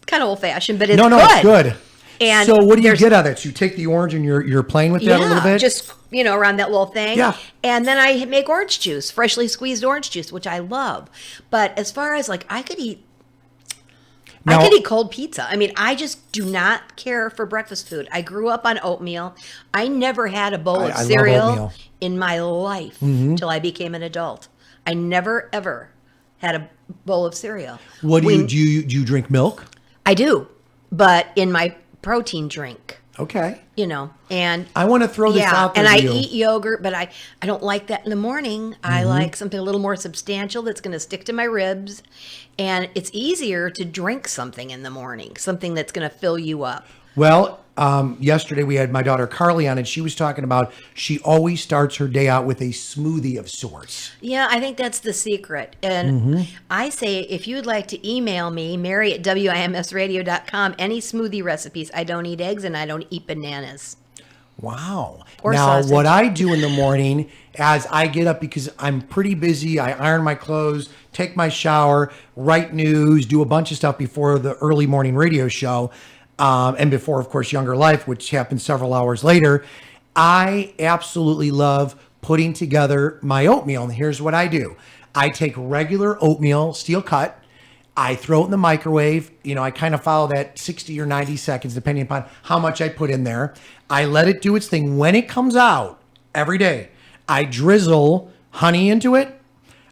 kind of old-fashioned, but it's No, good. it's good. And so what do you there's- get out of it? So you take the orange and you're playing with that a little bit? just around that little thing. Yeah. And then I make orange juice, freshly squeezed orange juice, which I love. But as far as I could eat Now, I could eat cold pizza. I mean, I just do not care for breakfast food. I grew up on oatmeal. I never had a bowl I of love cereal oatmeal. in my life till I became an adult. I never ever had a bowl of cereal. what do you drink milk? I do, but in my protein drink, Okay. and I want to throw this out there and to I you. eat yogurt, but I don't like that in the morning. I like something a little more substantial that's going to stick to my ribs, and it's easier to drink something in the morning, something that's going to fill you up. Well, yesterday we had my daughter Carly on, and she was talking about she always starts her day out with a smoothie of sorts. Yeah, I think that's the secret. And I say if you'd like to email me, Mary at WIMSradio.com, any smoothie recipes. I don't eat eggs and I don't eat bananas. Wow. Or now, sausage. what I do in the morning as I get up, because I'm pretty busy, I iron my clothes, take my shower, write news, do a bunch of stuff before the early morning radio show, and before, of course, Younger Life, which happens several hours later. I absolutely love putting together my oatmeal. And here's what I do. I take regular oatmeal, steel cut, I throw it in the microwave. I kind of follow that 60 or 90 seconds, depending upon how much I put in there. I let it do its thing. When it comes out every day, I drizzle honey into it.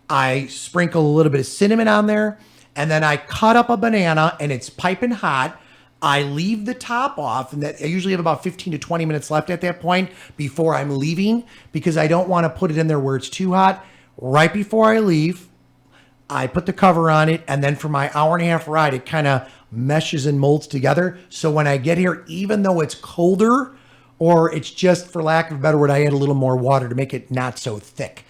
I sprinkle a little bit of cinnamon on there. And then I cut up a banana, and it's piping hot. I leave the top off, and that I usually have about 15 to 20 minutes left at that point before I'm leaving, because I don't want to put it in there where it's too hot. Right before I leave, I put the cover on it, and then for my hour and a half ride, it kind of meshes and molds together. So when I get here, even though it's colder, or it's just, for lack of a better word, I add a little more water to make it not so thick.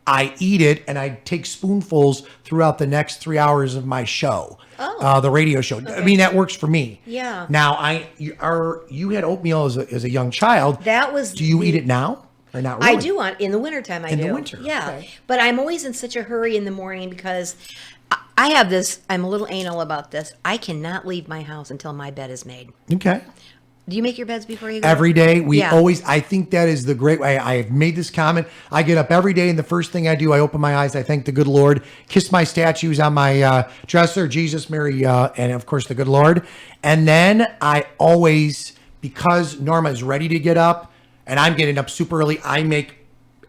I eat it, and I take spoonfuls throughout the next 3 hours of my show, the radio show. I mean, that works for me. Yeah. Now, you had oatmeal as a young child. That was. Do you eat it now or not really? I do in the wintertime. I do. In the winter, Yeah. okay. But I'm always in such a hurry in the morning because I have this, I'm a little anal about this. I cannot leave my house until my bed is made. Okay. Do you make your beds before you go? Every day. Yeah. I think that is the great way. I have made this comment. I get up every day, and the first thing I do, I open my eyes, I thank the good Lord, kiss my statues on my dresser, Jesus, Mary, and of course the good Lord. And then I always, because Norma is ready to get up, and I'm getting up super early, I make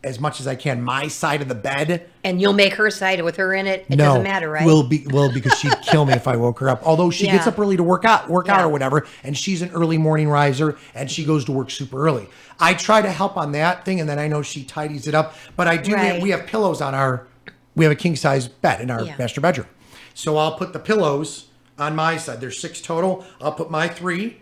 as much as I can my side of the bed. And you'll make her side with her in it. It doesn't matter, right? Because she'd kill me if I woke her up. Although she gets Yeah. up early to work out Yeah. or whatever, and she's an early morning riser, and she goes to work super early. I try to help on that thing, and then I know she tidies it up. But I do. Right. We have pillows we have a king size bed in our Yeah. master bedroom, so I'll put the pillows on my side. There's 6 total. I'll put my 3.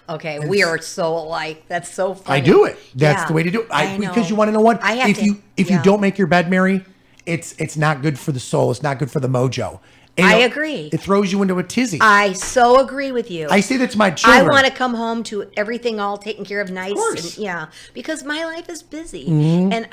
Okay, we are so alike. That's so funny. I do it. That's Yeah, the way to do it. I know. Because you want to know what? I have if to- you yeah. don't make your bed, Mary, it's not good for the soul. It's not good for the mojo. I agree. It throws you into a tizzy. I so agree with you. I say that to my I children. want to come home to everything all taken care of nice. course. And, because my life is busy. Mm-hmm. And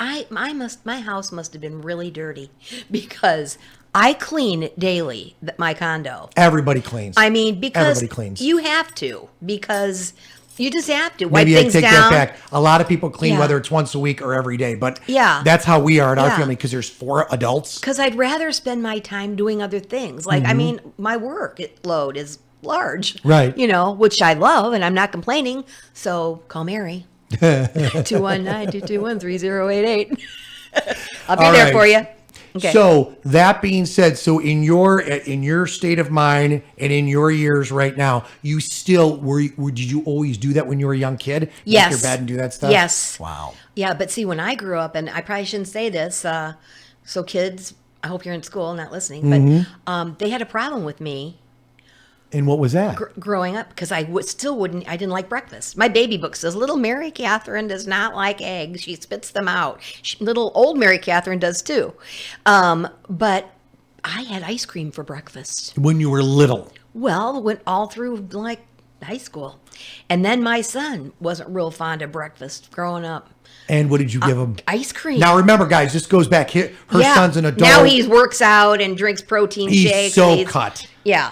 my house must have been really dirty because I clean daily my condo. Everybody cleans. I mean, because Everybody cleans. you have to, because you just have to wipe Maybe I things take down. that back. A lot of people clean Yeah. whether it's once a week or every day, but Yeah. that's how we are in our Yeah. family because there's 4 adults. Because I'd rather spend my time doing other things. Like, I mean, my work load is large. Mm-hmm. Right. Which I love, and I'm not complaining. So call Mary. 219-221-3088. I'll be All there right. for you. Okay. So that being said, so in your state of mind and in your years right now, you still did you always do that when you were a young kid? Yes. Make your bed and do that stuff? Yes. Wow. Yeah, but see, when I grew up, and I probably shouldn't say this, so kids, I hope you're in school, not listening, Mm-hmm. but they had a problem with me And what was that? growing up because I I didn't like breakfast. My baby book says little Mary Catherine does not like eggs. She spits them out. Little old Mary Catherine does too. But I had ice cream for breakfast. When you were little. Well, went all through like high school. And then my son wasn't real fond of breakfast growing up. And what did you give him? Ice cream. Now remember, guys, this goes back. Her Yeah. son's an adult. Now he works out and drinks protein He's shakes. so and cut. Yeah.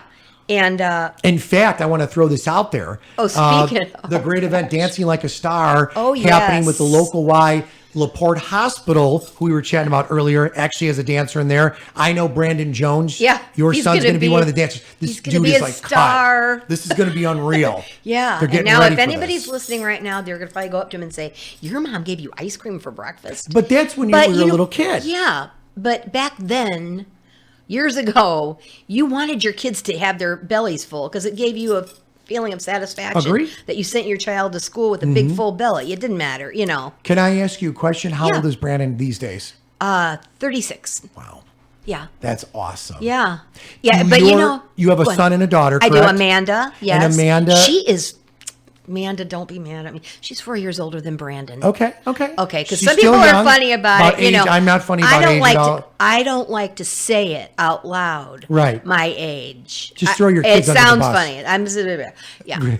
And In fact, I want to throw this out there. Oh, speaking the of- great event, Dancing Like a Star, Oh, happening yes. with the local Y LaPorte Hospital, who we were chatting about earlier, actually has a dancer in there. I know Brandon Jones. Yeah, Your he's son's gonna going to be be- one of the dancers. This he's gonna dude be is a like star. cut. This is going to be unreal. Yeah. They're And getting now, ready if for anybody's this. listening right now, they're going to probably go up to him and say, "Your mom gave you ice cream for breakfast." But that's when you were a little kid. Yeah. But back then, years ago, you wanted your kids to have their bellies full because it gave you a feeling of satisfaction Agree. that you sent your child to school with a big full belly. It didn't matter, Can I ask you a question? How Yeah. old is Brandon these days? 36. Wow. Yeah. That's awesome. Yeah. Yeah. But you have a go on. son and a daughter, I do. correct? Amanda. Yes. Amanda- She is. Amanda, don't be mad at me. She's 4 years older than Brandon. Okay. Okay, because She's some people still are young. funny about it. age. I'm not funny about age at all. I don't like to say it out loud. Right. My age. Just throw your kids It under the sounds bus. funny. Yeah.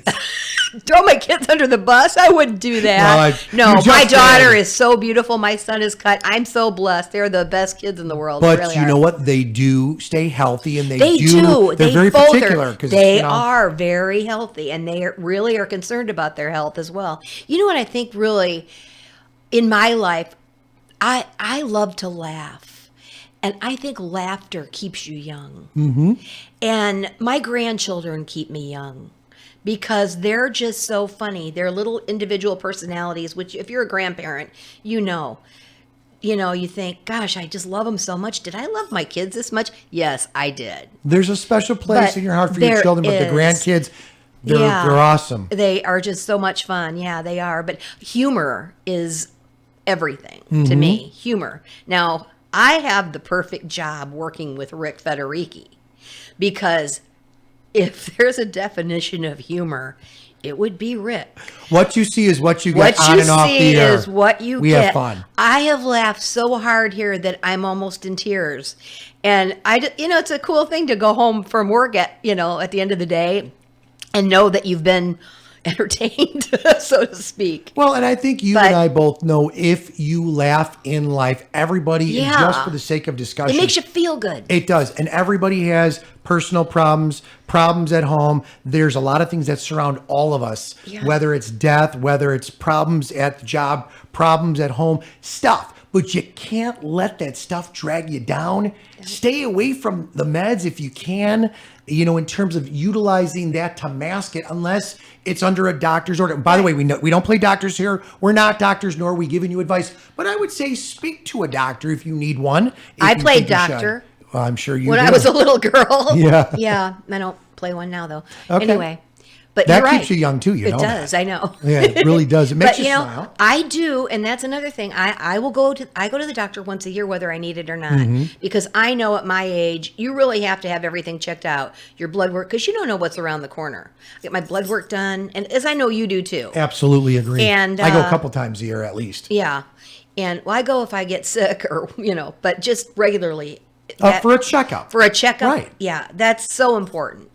Throw my kids under the bus? I wouldn't do that. Well, no, you my just daughter did. is so beautiful. My son is cut. I'm so blessed. They're the best kids in the world. They But really you are. know what? They do stay healthy, and They they do. They're They very both particular are. They are know, very healthy, and they really are concerned about their health as well. You know what I think really in my life, I love to laugh, and I think laughter keeps you young. Mm-hmm. And my grandchildren keep me young because they're just so funny. They're little individual personalities, which if you're a grandparent, you know, you think, gosh, I just love them so much. Did I love my kids this much? Yes, I did. There's a special place But in your heart for your there children, but the is. grandkids, they're Yeah. awesome. They are just so much fun. Yeah, they are. But humor is everything Mm-hmm. to me. Humor. Now, I have the perfect job working with Rick Federici because if there's a definition of humor, it would be Rick. What you see is what you What get on you and off see the air. is what you we get. have fun. I have laughed so hard here that I'm almost in tears. And it's a cool thing to go home from work at the end of the day and know that you've been entertained, so to speak. Well, and I think you But- and I both know if you laugh in life, everybody, and Yeah. just for the sake of discussion, It makes you feel good. It does. And everybody has personal problems at home. There's a lot of things that surround all of us, Yeah. whether it's death, whether it's problems at the job, problems at home, stuff. But you can't let that stuff drag you down. Stay away from the meds if you can, in terms of utilizing that to mask it, unless it's under a doctor's order. By the way, we don't play doctors here. We're not doctors, nor are we giving you advice. But I would say speak to a doctor if you need one. if I you played think you should. doctor. Well, I'm sure you When do. I was a little girl. Yeah. Yeah. I don't play one now, though. Okay. Anyway. But That you're right. keeps you young, too, you It know does. that. I know. Yeah, it really does. It makes But you smile. I do, and that's another thing. I go to the doctor once a year, whether I need it or not, Mm-hmm. because I know at my age, you really have to have everything checked out, your blood work, because you don't know what's around the corner. I get my blood work done, and as I know you do too. Absolutely agree. And, I go a couple times a year at least. Yeah, and I go if I get sick or but just regularly. For a checkup. For a checkup, Right. Yeah, that's so important,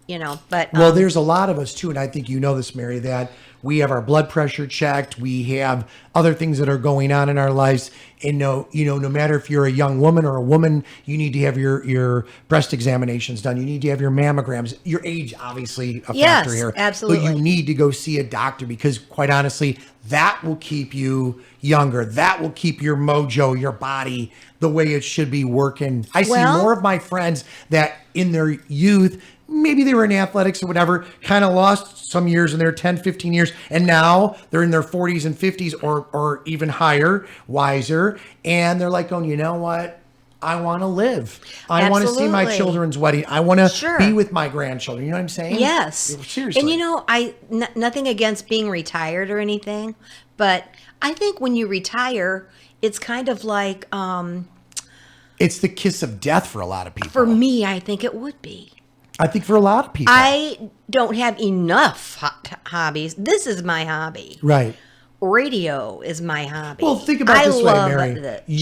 But Well, there's a lot of us too, and I think you know this, Mary, that we have our blood pressure checked. We have other things that are going on in our lives. And no matter if you're a young woman or a woman, you need to have your breast examinations done. You need to have your mammograms. Your age, obviously, a Yes, factor here. absolutely. But you need to go see a doctor because, quite honestly, that will keep you younger. That will keep your mojo, your body, the way it should be working. I see Well- more of my friends that in their youth, maybe they were in athletics or whatever, kind of lost some years in their 10, 15 years. And now they're in their 40s and 50s or even higher, wiser. And they're like going, you know what? I want to live. I want to see my Absolutely. children's wedding. I want to Sure. be with my grandchildren. You know what I'm saying? Yes. Seriously. And nothing against being retired or anything, but I think when you retire, it's kind of like, It's the kiss of death for a lot of people. for me, I think it would be. I think for a lot of people. I don't have enough hobbies. This is my hobby. Right. Radio is my hobby. Well, think about it this way, love Mary. the You,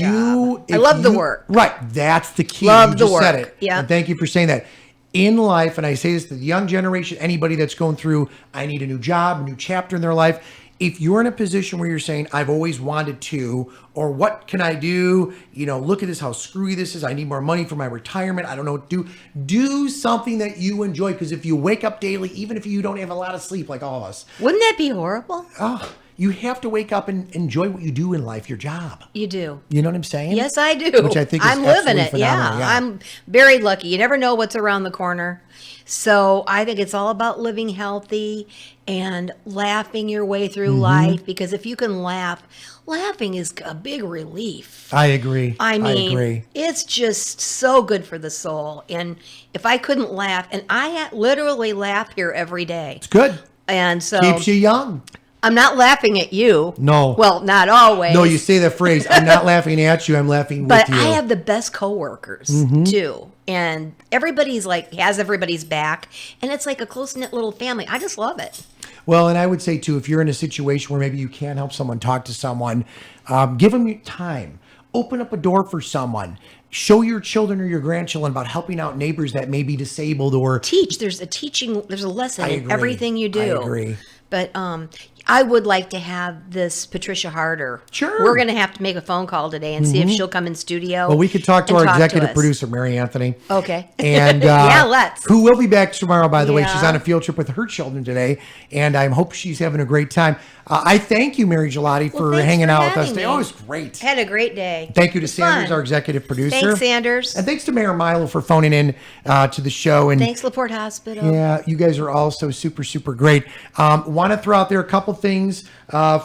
job. I if love the you- work. Right. That's the key. Love You the just said work. it. Yeah. And thank you for saying that. In life, and I say this to the young generation, anybody that's going through, I need a new job, a new chapter in their life. If you're in a position where you're saying, I've always wanted to, or what can I do? Look at this, how screwy this is. I need more money for my retirement. I don't know what to do. Do something that you enjoy. Because if you wake up daily, even if you don't have a lot of sleep like all of us, Wouldn't that be horrible? you have to wake up and enjoy what you do in life, your job. You do. You know what I'm saying? Yes, I do. Which I think is I'm living absolutely it. phenomenal, yeah. I'm very lucky. You never know what's around the corner. So I think it's all about living healthy and laughing your way through life, because if you can laugh, laughing is a big relief. I agree. I mean, I agree. it's just so good for the soul. And if I couldn't laugh, and I literally laugh here every day. It's good. And so Keeps you young. I'm not laughing at you. No. Well, not always. No, you say that phrase. I'm not laughing at you. I'm laughing But with you. I have the best coworkers too. And everybody's like, has everybody's back. And it's like a close knit little family. I just love it. Well, and I would say too, if you're in a situation where maybe you can't help someone, talk to someone, give them your time. Open up a door for someone. Show your children or your grandchildren about helping out neighbors that may be disabled or Teach. There's a lesson I in agree. everything you do. I agree. But I would like to have this Patricia Harder. Sure. We're going to have to make a phone call today and see if she'll come in studio. Well, we could talk to and our executive us. producer, Mary Anthony. Okay. And Yeah, let's. Who will be back tomorrow, by the way. Yeah. She's on a field trip with her children today, and I hope she's having a great time. I thank you, Mary Gelati, for thanks hanging for out with us having today. me. Oh, it was great. Had a great day. Thank you to It was Sanders, fun. our executive producer. Thanks, Sanders. And thanks to Mayor Milo for phoning in to the show. And Thanks, LaPorte Hospital. yeah, you guys are all so super, super great. Want to throw out there a couple things.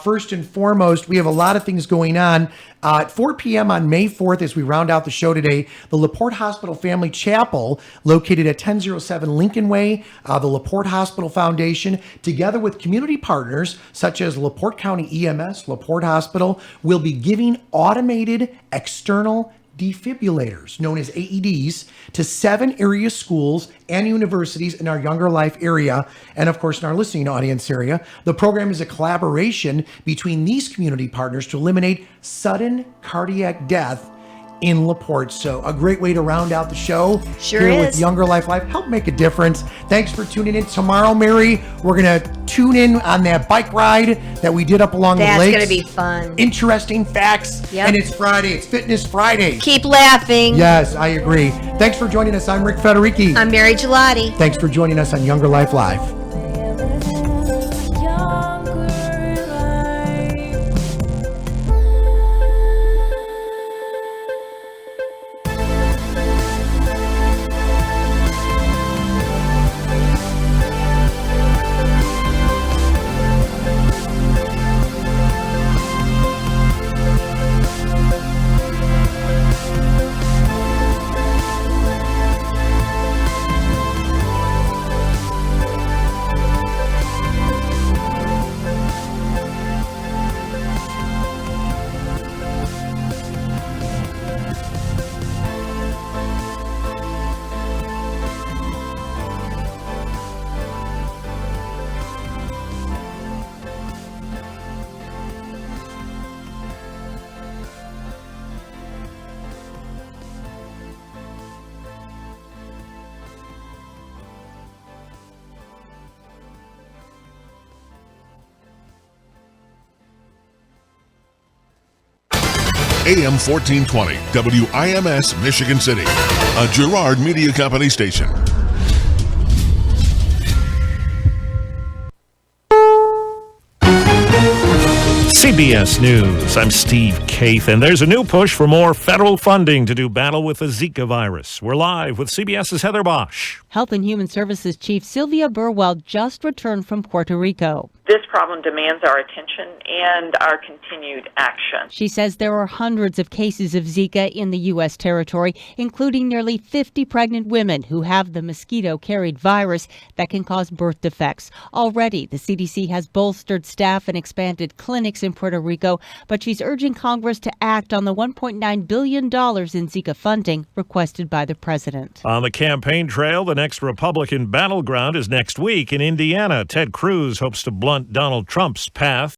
First and foremost, we have a lot of things going on. At 4 p.m. on May 4th, as we round out the show today, the LaPorte Hospital Family Chapel, located at 1007 Lincoln Way, the LaPorte Hospital Foundation, together with community partners such as LaPorte County EMS, LaPorte Hospital, will be giving automated external defibrillators, known as AEDs, to 7 area schools and universities in our Younger Life area, and of course in our listening audience area. The program is a collaboration between these community partners to eliminate sudden cardiac death in LaPorte. So a great way to round out the show Sure here is. with Younger Life Live. Help make a difference. Thanks for tuning in. Tomorrow, Mary, we're going to tune in on that bike ride that we did up along the That's lakes. going to be fun. Interesting facts. Yep. And it's Friday. It's Fitness Friday. Keep laughing. Yes, I agree. Thanks for joining us. I'm Rick Federici. I'm Mary Gelati. Thanks for joining us on Younger Life Live. AM 1420, WIMS, Michigan City, a Girard Media Company station. CBS News, I'm Steve Kaith, and there's a new push for more federal funding to do battle with the Zika virus. We're live with CBS's Heather Bosch. Health and Human Services Chief Sylvia Burwell just returned from Puerto Rico. This problem demands our attention and our continued action. She says there are hundreds of cases of Zika in the U.S. territory, including nearly 50 pregnant women who have the mosquito-carried virus that can cause birth defects. Already, the CDC has bolstered staff and expanded clinics in Puerto Rico, but she's urging Congress to act on the $1.9 billion in Zika funding requested by the president. On the campaign trail, the next Republican battleground is next week in Indiana. Ted Cruz hopes to blunt Donald Trump's path